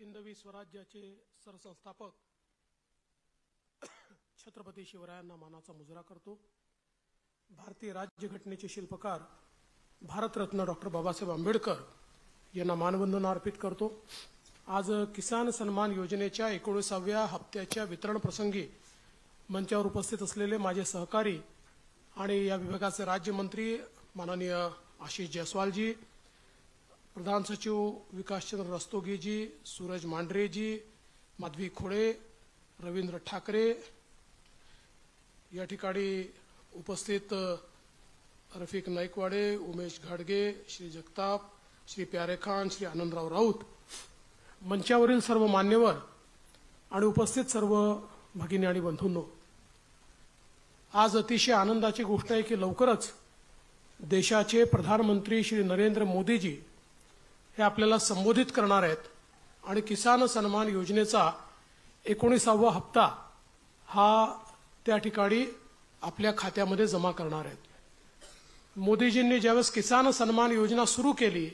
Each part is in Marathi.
हिंदवी स्वराज्याचे सरसंस्थापक छत्रपती शिवरायांना मानाचा मुजरा करतो। भारतीय राज्यघटनेचे शिल्पकार भारतरत्न डॉक्टर बाबासाहेब आंबेडकर यांना मानवंदना अर्पित करतो। आज किसान सन्मान योजनेच्या 19व्या हप्त्याच्या वितरण प्रसंगी मंचावर उपस्थित असलेले माझे सहकारी आणि या विभागाचे राज्यमंत्री माननीय आशीष जायसवाल जी, प्रधान सचिव विकासचंद्र रस्तोगी जी, सूरज मांढरे जी, माधवी खोडे, रवींद्र ठाकरे, या ठिकाणी उपस्थित रफिक नाईकवाडे, उमेश घाडगे, श्री जगताप, श्री प्यारे खान, श्री आनंदराव राऊत, मंचावरील सर्व मान्यवर आणि उपस्थित सर्व भगिनी आणि बंधूंनो, आज अतिशय आनंदाची गोष्ट आहे की लवकरच देशाचे प्रधानमंत्री श्री नरेंद्र मोदी जी हे आपल्याला संबोधित करणार आहेत आणि किसान सन्मान योजनेचा 19वा हप्ता हा त्या ठिकाणी आपल्या खात्यामध्ये जमा करणार आहेत। मोदीजींनी ज्यावेळेस किसान सन्मान योजना सुरू केली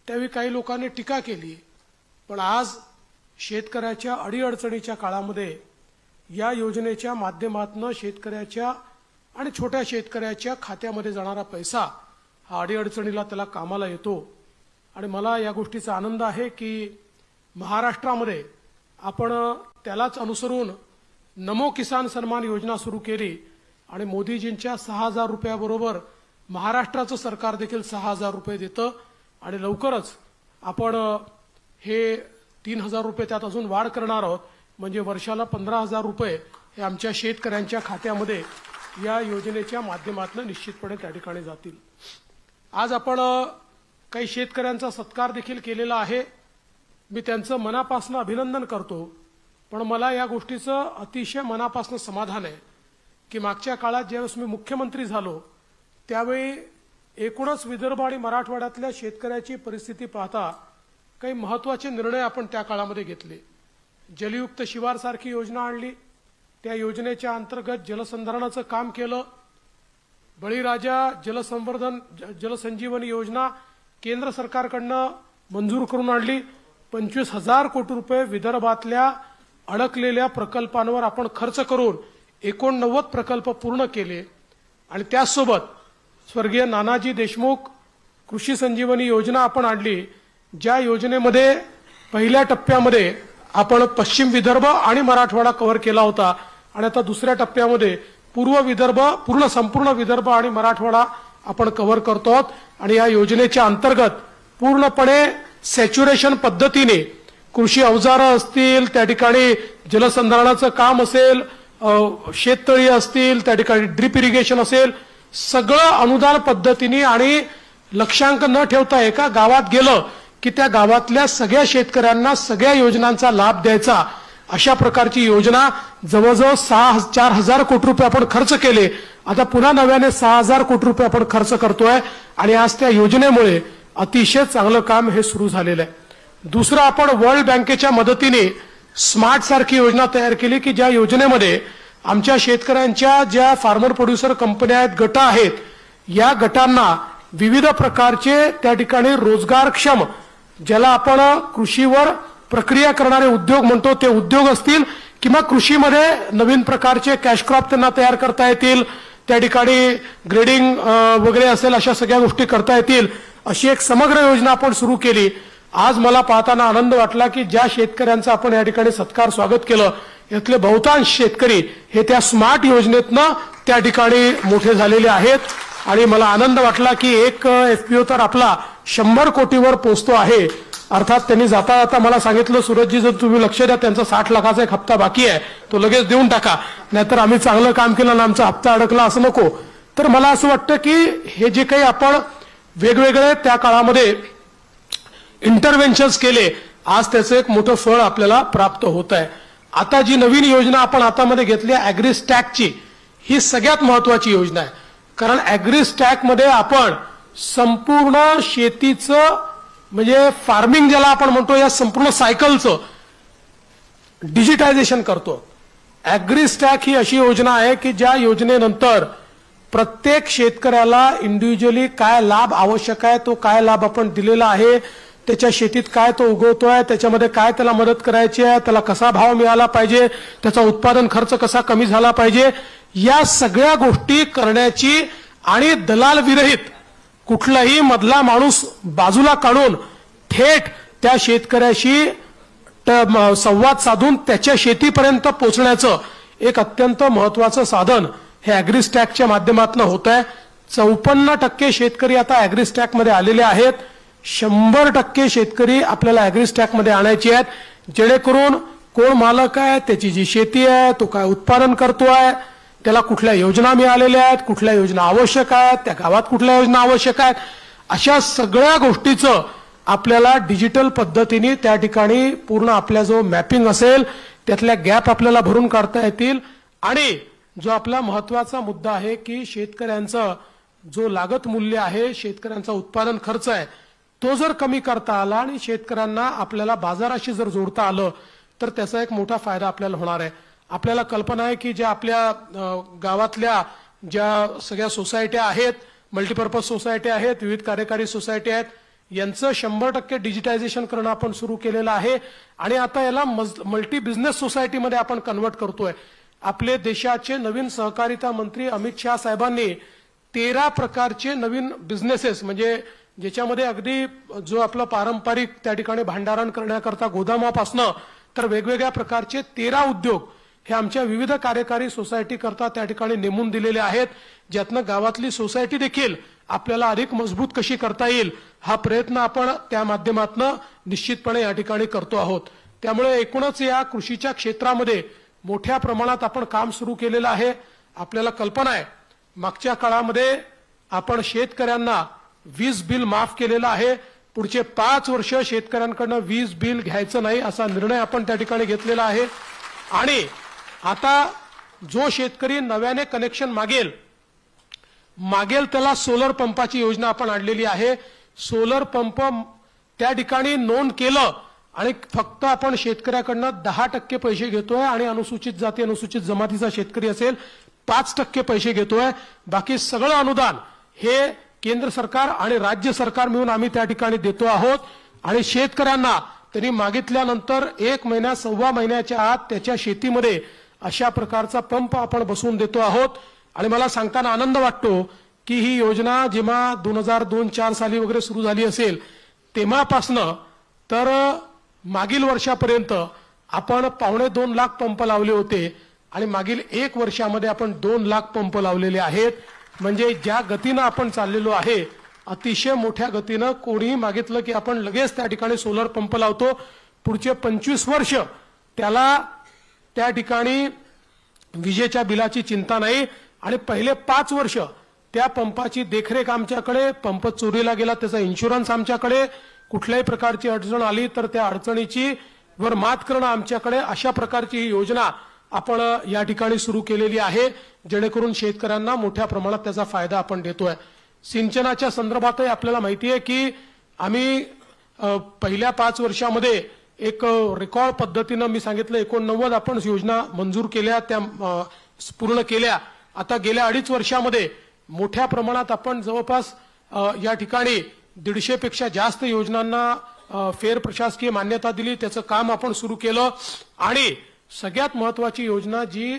त्यावेळी काही लोकांनी टीका केली, पण आज शेतकऱ्याच्या अडीअडचणीच्या काळामध्ये या योजनेच्या माध्यमातून शेतकऱ्याच्या आणि छोट्या शेतकऱ्याच्या खात्यामध्ये जाणारा पैसा हा अडीअडचणीला त्याला कामाला येतो। आणि मला या गोष्टीचा आनंद आहे की महाराष्ट्रामध्ये आपण त्यालाच अनुसरून नमो किसान सन्मान योजना सुरू केली आणि मोदीजींच्या 6000 रुपयाबरोबर महाराष्ट्राचं सरकार देखील 6000 रुपये देतं आणि लवकरच आपण हे 3000 रुपये त्यात अजून वाढ करणार आहोत, म्हणजे वर्षाला 15000 रुपये हे आमच्या शेतकऱ्यांच्या खात्यामध्ये या योजनेच्या माध्यमातून निश्चितपणे त्या ठिकाणी जातील। आज आपण काही शेतकऱ्यांचा सत्कार देखील केलेला आहे, मी त्यांचं मनापासून अभिनंदन करतो। पण मला या गोष्टीचं अतिशय मनापासून समाधान आहे की मागच्या काळात ज्यावेळेस मी मुख्यमंत्री झालो त्यावेळी एकूणच विदर्भ आणि मराठवाड्यातल्या शेतकऱ्याची परिस्थिती पाहता काही महत्त्वाचे निर्णय आपण त्या काळामध्ये घेतले। जलयुक्त शिवार सारखी योजना आणली, त्या योजनेच्या अंतर्गत जलसंधारणाचं काम केलं। बळीराजा जलसंजीवनी योजना केंद्र सरकारकडनं मंजूर करून आणली। 25,000 कोटी रुपये विदर्भातल्या अडकलेल्या प्रकल्पांवर आपण खर्च करून 89 प्रकल्प पूर्ण केले आणि त्याचसोबत स्वर्गीय नानाजी देशमुख कृषी संजीवनी योजना आपण आणली, ज्या योजनेमध्ये पहिल्या टप्प्यामध्ये आपण पश्चिम विदर्भ आणि मराठवाडा कव्हर केला होता आणि आता दुसऱ्या टप्प्यामध्ये पूर्व विदर्भ संपूर्ण विदर्भ आणि मराठवाडा आपण कव्हर करतो आहोत। आणि या योजनेच्या अंतर्गत पूर्णपणे सॅच्युरेशन पद्धतीने कृषी अवजारं असतील, त्या ठिकाणी जलसंधारणाचं काम असेल, शेततळी असतील, त्या ठिकाणी ड्रिप इरिगेशन असेल, सगळं अनुदान पद्धतीने आणि लक्षांक न ठेवता एका गावात गेलं की त्या गावातल्या सगळ्या शेतकऱ्यांना सगळ्या योजनांचा लाभ द्यायचा, अशा प्रकारची योजना जवळजवळ 4,000 कोटी रुपये आपण खर्च केले। आता पुन्हा नव्याने 6,000 कोटी रुपये आपण खर्च करतोय आणि आज त्या योजनेमुळे अतिशय चांगलं काम हे सुरू झालेलं आहे। दुसरं, आपण वर्ल्ड बँकेच्या मदतीने स्मार्ट सारखी योजना तयार केली की ज्या योजनेमध्ये आमच्या शेतकऱ्यांच्या ज्या फार्मर प्रोड्युसर कंपन्या आहेत, गट आहेत, या गटांना विविध प्रकारचे त्या ठिकाणी रोजगारक्षम, ज्याला आपण कृषीवर प्रक्रिया करणारे उद्योग म्हणतो, ते उद्योग असतील किंवा कृषीमध्ये नवीन प्रकारचे कॅश क्रॉप त्यांना तयार करता येतील, त्या ठिकाणी ग्रेडिंग वगैरे असेल, अशा सगळ्या गोष्टी करता येतील, अशी एक समग्र योजना आपण सुरू केली। आज मला पाहताना आनंद वाटला की ज्या शेतकऱ्यांचा आपण या ठिकाणी सत्कार स्वागत केलं यातले बहुतांश शेतकरी हे त्या स्मार्ट योजनेतनं त्या ठिकाणी मोठे झालेले आहेत आणि मला आनंद वाटला की एक एफपीओ तर आपला 100 कोटीवर पोहोचतो आहे। अर्थात त्यांनी जाता जाता मला सांगितलं, सूरजजी जर तुम्ही लक्ष द्या, त्यांचा 60 लाखाचा एक हप्ता बाकी आहे, तो लगेच देऊन टाका, नाहीतर आम्ही चांगलं काम केलं आणि आमचा हप्ता अडकला असं नको। तर मला असं वाटतं की हे जे काही आपण वेगवेगळे त्या काळामध्ये इंटरव्हेन्शन्स केले, आज त्याचं एक मोठं फळ आपल्याला प्राप्त होत आहे। आता जी नवीन योजना आपण हातामध्ये घेतली ॲग्रीस्टॅकची, ही सगळ्यात महत्वाची योजना आहे, कारण ॲग्रीस्टॅकमध्ये आपण संपूर्ण शेतीचं म्हणजे फार्मिंग ज्याला आपण म्हणतो या संपूर्ण सायकलचं डिजिटायझेशन करतो। ॲग्रीस्टॅक ही अशी योजना आहे की ज्या योजनेनंतर प्रत्येक शेतकऱ्याला इंडिव्हिज्युअली काय लाभ आवश्यक आहे, तो काय लाभ आपण दिलेला आहे, त्याच्या शेतीत काय तो उगवतोय, त्याच्यामध्ये काय त्याला मदत करायची आहे, त्याला कसा भाव मिळाला पाहिजे, त्याचा उत्पादन खर्च कसा कमी झाला पाहिजे, या सगळ्या गोष्टी करण्याची आणि दलाल विरहित कुठलाही मधला माणूस बाजूला काढून थेट त्या शेतकऱ्याशी संवाद साधून त्याच्या शेतीपर्यंत पोहोचण्याचं एक अत्यंत महत्वाचं साधन हे ॲग्रीस्टॅकच्या माध्यमातून होत आहे. 54% शेतकरी आता ॲग्रीस्टॅकमध्ये आलेले आहेत. 100% शेतकरी आपल्याला ॲग्रीस्टॅकमध्ये आणायचे आहेत, जेणेकरून कोण मालक आहे, त्याची जी शेती आहे, तो काय उत्पादन करतोय, त्याला कुठल्या योजना मिळालेल्या आहेत, कुठल्या योजना आवश्यक आहेत, त्या गावात कुठल्या योजना आवश्यक आहेत, अशा सगळ्या गोष्टीचं आपल्याला डिजिटल पद्धतीने त्या ठिकाणी पूर्ण आपल्या जो मॅपिंग असेल त्यातल्या गॅप आपल्याला भरून काढता येतील. आणि जो आपला महत्वाचा मुद्दा आहे की शेतकऱ्यांचं जो लागत मूल्य आहे, शेतकऱ्यांचा उत्पादन खर्च आहे, तो जर कमी करता आला आणि शेतकऱ्यांना आपल्याला बाजाराशी जर जोडता आलं तर त्याचा एक मोठा फायदा आपल्याला होणार आहे. आपल्याला कल्पना आहे की ज्या आपल्या गावातल्या ज्या सगळ्या सोसायट्या आहेत, मल्टीपर्पज सोसायट्या आहेत, विविध कार्यकारी सोसायटी आहेत, यांचं 100% डिजिटायझेशन करणं आपण सुरू केलेलं आहे आणि आता याला मल्टी बिझनेस सोसायटीमध्ये आपण कन्वर्ट करतोय. आपले देशाचे नवीन सहकारिता मंत्री अमित शाह साहेबांनी 13 प्रकारचे नवीन बिझनेसेस, म्हणजे ज्याच्यामध्ये अगदी जो आपला पारंपरिक त्या ठिकाणी भांडारण करण्याकरता गोदामापासनं तर वेगवेगळ्या प्रकारचे 13 उद्योग हे आमच्या विविध कार्यकारी सोसायटी करता त्या ठिकाणी नेमून दिलेले आहेत, ज्यातनं गावातली सोसायटी देखील आपल्याला अधिक मजबूत कशी करता येईल हा प्रयत्न आपण त्या माध्यमातून निश्चितपणे या ठिकाणी करतो आहोत. त्यामुळे एकूणच या कृषीच्या क्षेत्रामध्ये मोठ्या प्रमाणात आपण काम सुरू केलेलं आहे. आपल्याला कल्पना आहे मागच्या काळामध्ये आपण शेतकऱ्यांना वीज बिल माफ केलेलं आहे. पुढचे 5 वर्ष शेतकऱ्यांकडून वीज बिल घ्यायचं नाही असा निर्णय आपण त्या ठिकाणी घेतलेला आहे. आणि आता जो शेतकरी नव्याने कनेक्शन मागेल त्याला सोलर पंपाची योजना आपण आणलेली आहे. सोलर पंप त्या ठिकाणी नोंद केलं आणि फक्त आपण शेतकऱ्याकडनं 10% पैसे घेतोय आणि अनुसूचित जाती अनुसूचित जमातीचा शेतकरी असेल 5% पैसे घेतोय. बाकी सगळं अनुदान हे केंद्र सरकार आणि राज्य सरकार मिळून आम्ही त्या ठिकाणी देतो आहोत. आणि शेतकऱ्यांना त्यांनी मागितल्यानंतर 1 महिना 1.25 महिन्याच्या आत त्याच्या शेतीमध्ये अशा प्रकारचा पंप आपण बसवून देतो आहोत. आणि मला सांगताना आनंद वाटतो की ही योजना जेव्हा 2002-04 साली वगैरे सुरू झाली असेल तेव्हापासनं तर मागील वर्षापर्यंत आपण 2.25 लाख पंप लावले होते आणि मागील 1 वर्षामध्ये आपण 2 लाख पंप लावलेले आहेत. म्हणजे ज्या गतीनं आपण चाललेलो आहे अतिशय मोठ्या गतीनं, कोणीही मागितलं की आपण लगेच त्या ठिकाणी सोलर पंप लावतो. पुढचे 25 वर्ष त्याला त्या ठिकाणी विजेच्या बिलाची चिंता नाही आणि पहिले 5 वर्ष त्या पंपाची देखरेख आमच्याकडे, पंप चोरीला गेला त्याचा इन्शुरन्स आमच्याकडे, कुठल्याही प्रकारची अडचण आली तर त्या अडचणीची वर मात करणं आमच्याकडे, अशा प्रकारची ही योजना आपण या ठिकाणी सुरू केलेली आहे, जेणेकरून शेतकऱ्यांना मोठ्या प्रमाणात त्याचा फायदा आपण देतोय. सिंचनाच्या संदर्भातही आपल्याला माहिती आहे की आम्ही पहिल्या 5 वर्षामध्ये एक रेकॉर्ड पद्धतीनं मी सांगितलं 89 आपण योजना मंजूर केल्या, त्या पूर्ण केल्या. आता गेल्या 2.5 वर्षामध्ये मोठ्या प्रमाणात आपण जवळपास या ठिकाणी 150 पेक्षा जास्त योजनांना फेर प्रशासकीय मान्यता दिली. त्याचं काम आपण सुरू केलं. आणि सगळ्यात महत्वाची योजना जी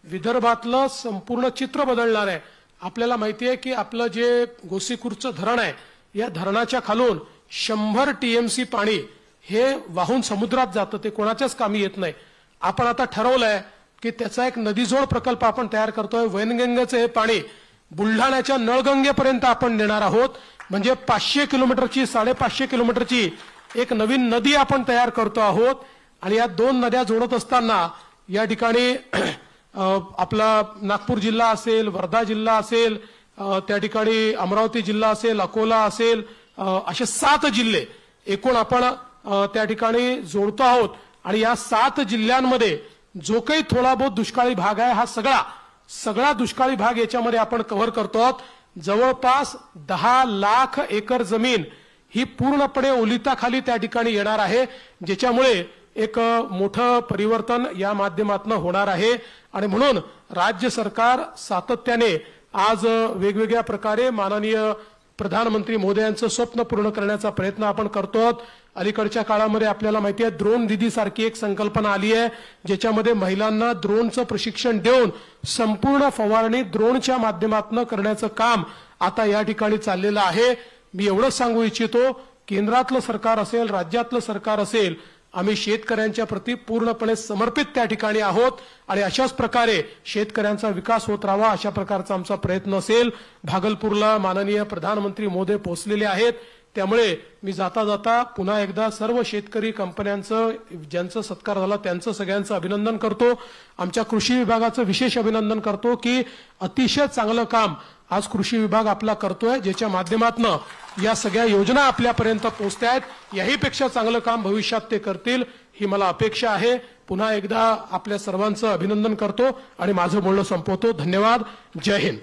विदर्भातलं संपूर्ण चित्र बदलणार आहे. आपल्याला माहिती आहे की आपलं जे गोसीखुर्दचं धरण आहे या धरणाच्या खालून 100 TMC पाणी हे वाहून समुद्रात जातं, ते कोणाच्याच कामी येत नाही. आपण आता ठरवलंय की त्याचा एक नदीजोड प्रकल्प आपण तयार करतोय. वैनगंगेचं हे पाणी बुलढाण्याच्या नळगंगेपर्यंत आपण नेणार आहोत. म्हणजे 500 किलोमीटरची 550 किलोमीटरची एक नवीन नदी आपण तयार करतो आहोत. आणि या 2 नद्या जोडत असताना या ठिकाणी आपला नागपूर जिल्हा असेल, वर्धा जिल्हा असेल, त्या ठिकाणी अमरावती जिल्हा असेल, अकोला असेल, असे 7 जिल्हे एकूण आपण त्या ठिकाणी जोडतो आहोत. आणि या 7 जिल्ह्यांमध्ये जो काही थोडा बहुत दुष्काळी भाग आहे हा सगळा दुष्काळी भाग याच्यामध्ये आपण कव्हर करतो आहोत. जवळपास 10 लाख एकर जमीन ही पूर्णपणे ओलिताखाली त्या ठिकाणी येणार आहे, ज्याच्यामुळे एक मोठं परिवर्तन या माध्यमातून होणार आहे. आणि म्हणून राज्य सरकार सातत्याने आज वेगवेगळ्या प्रकारे माननीय प्रधानमंत्री मोदयांचं स्वप्न पूर्ण करण्याचा प्रयत्न आपण करतो। अलीकडच्या काळामध्ये आपल्याला माहिती आहे ड्रोन दीदी सारखी एक संकल्पना आली आहे, ज्याच्यामध्ये महिलांना ड्रोनचं प्रशिक्षण देऊन संपूर्ण फवारणी ड्रोनच्या माध्यमातून करण्याचं काम आता या ठिकाणी चाललेलं आहे। मी एवढंच सांगू इच्छितो, केंद्रातलं सरकार असेल, राज्यातलं सरकार असेल, आम्ही शेतकऱ्यांच्या प्रति पूर्णपणे समर्पित त्या ठिकाणी आहोत आणि अशाच प्रकारे शेतकऱ्यांचा विकास होत राहावा अशा प्रकारचा आमचा प्रयत्न असेल। भागलपूरला माननीय प्रधानमंत्री मोदी पोहोचलेले आहेत, त्यामुळे मी जाता जाता पुन्हा एकदा सर्व शेतकरी कंपन्यांचं ज्यांचा सत्कार झाला त्यांचं सगळ्यांचं अभिनंदन करतो। आमच्या कृषी विभागाचं विशेष अभिनंदन करतो की अतिशय चांगलं काम आज कृषी विभाग आपला करतोय, ज्याच्या माध्यमातून या सगळ्या योजना आपल्यापर्यंत पोहोचतायत। याहीपेक्षा चांगलं काम भविष्यात ते करतील ही मला अपेक्षा आहे। पुन्हा एकदा आपल्या सर्वांचं अभिनंदन करतो आणि माझं बोलणं संपवतो। धन्यवाद। जय हिंद।